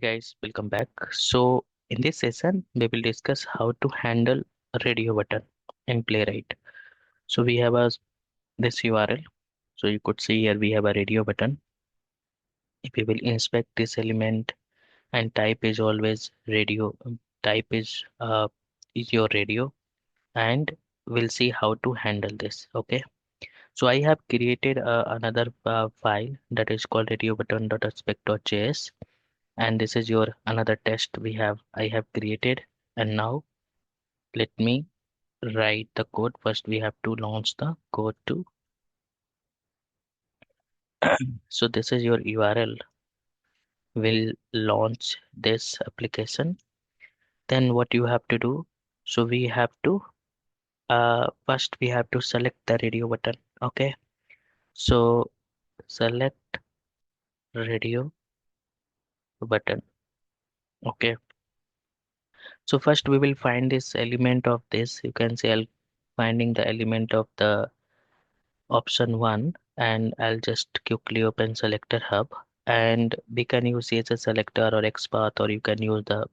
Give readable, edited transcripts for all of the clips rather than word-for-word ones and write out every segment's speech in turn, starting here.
Guys, welcome back. So in this session we will discuss how to handle a radio button in Playwright. So we have this URL. So you could see here we have a radio button. If we will inspect this element, and type is always radio, type is your radio, and we'll see how to handle this. Okay, so I have created another file that is called radio button.aspect.js, and this is your another test I have created. And now let me write the code. First we have to launch the code to so this is your URL. Will launch this application. Then what you have to do, so we have to first we have to select the radio button. Okay, so select radio button. Okay, so first we will find this element of this. You can say I'll finding the element of the option 1, and I'll just quickly open selector hub, and we can use CSS selector or XPath, or you can use the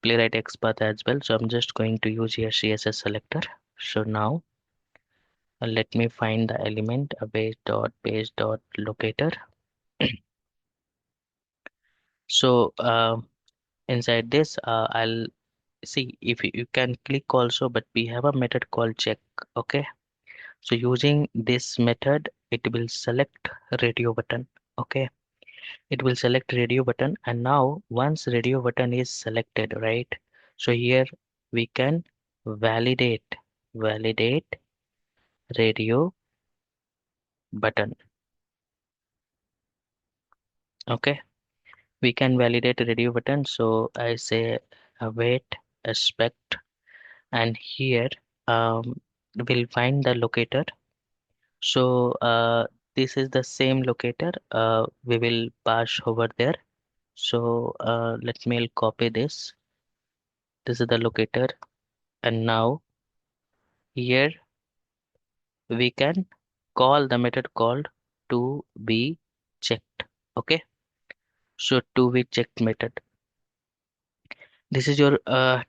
Playwright XPath as well. So I'm just going to use here CSS selector. So now let me find the element base dot locator. So inside this I'll see if you can click also, but we have a method called check. Okay, so using this method it will select radio button. Okay, it will select radio button, and now once radio button is selected, right, so here we can validate radio button. Okay, we can validate radio button. So I say await aspect, and here we'll find the locator. So this is the same locator we will pass over there. So let me copy this is the locator, and now here we can call the method called to be checked. Okay, so to be checked method, this is your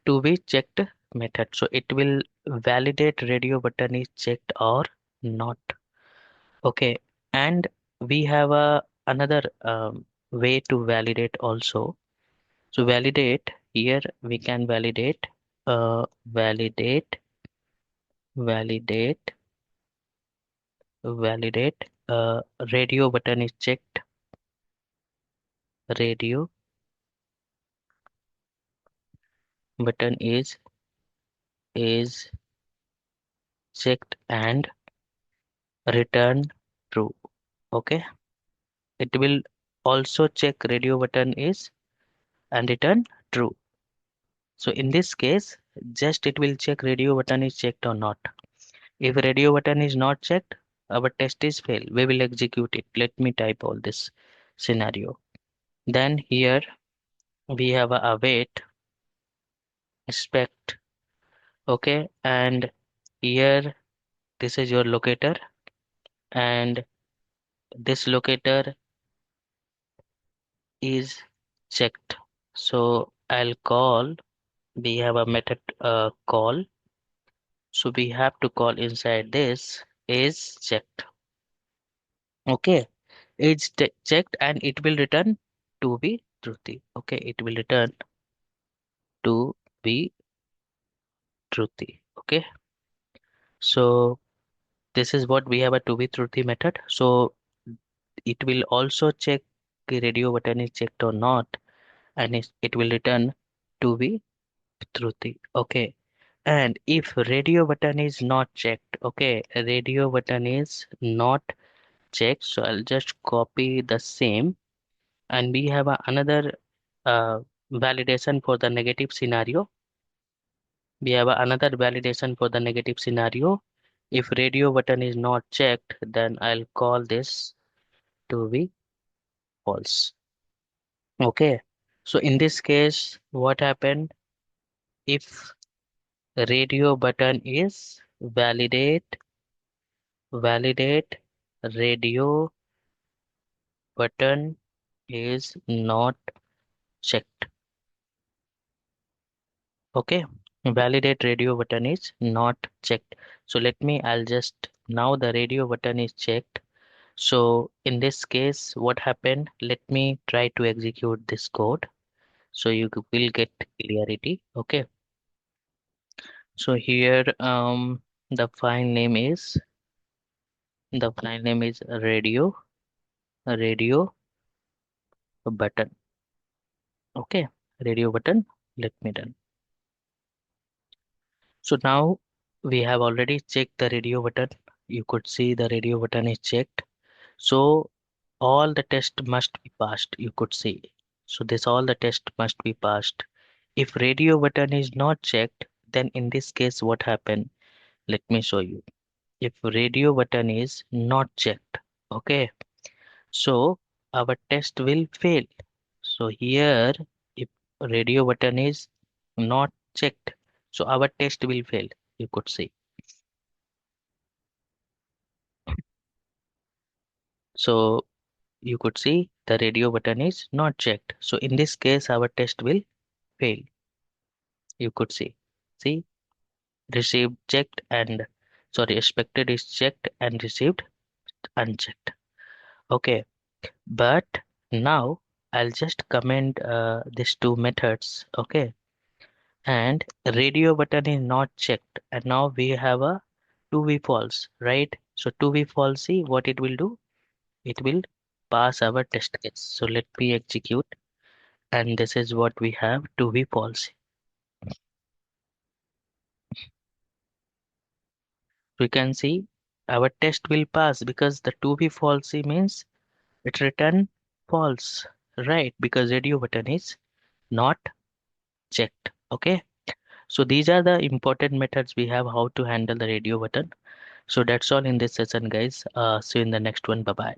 to be checked method. So it will validate radio button is checked or not. Okay, and we have a another way to validate also. So validate, here we can validate validate validate radio button is checked, radio button is checked, and return true. Okay, it will also check radio button is and return true. So in this case, just it will check radio button is checked or not. If radio button is not checked, our test is fail. We will execute it. Let me type all this scenario. Then here we have a await expect. Okay, and here this is your locator, and this locator is checked. So I'll call, we have a method call. So we have to call inside this is checked. Okay, it's checked, and it will return to be truthy. Okay, it will return to be truthy. Okay, so this is what we have a to be truthy method. So it will also check the radio button is checked or not, and it will return to be truthy. Okay, and if radio button is not checked, okay, radio button is not checked, so I'll just copy the same, and we have another uh, validation for the negative scenario. We have another validation for the negative scenario. If radio button is not checked, then I'll call this to be false. Okay, so in this case what happened, if radio button is validate radio button is not checked. Okay, validate radio button is not checked. So I'll just, now the radio button is checked. So in this case, what happened? Let me try to execute this code so you will get clarity. Okay, so here the file name is radio button. Okay, radio button. Let me done. So now we have already checked the radio button. You could see the radio button is checked. So all the test must be passed. You could see. So this all the test must be passed. If radio button is not checked, then in this case what happened? Let me show you. If radio button is not checked, okay, so our test will fail. So here, if radio button is not checked, so our test will fail. You could see. So you could see the radio button is not checked. So in this case, our test will fail. You could see. See, received checked and sorry, expected is checked and received unchecked. Okay, but now I'll just comment these two methods. Okay, and radio button is not checked, and now we have a 2v false, right? So 2v false, see what it will do? It will pass our test case. So let me execute, and this is what we have, 2v false. We can see our test will pass because the 2v false means it return false, right? Because radio button is not checked. Okay, so these are the important methods we have how to handle the radio button. So that's all in this session, guys. See you in the next one. Bye bye.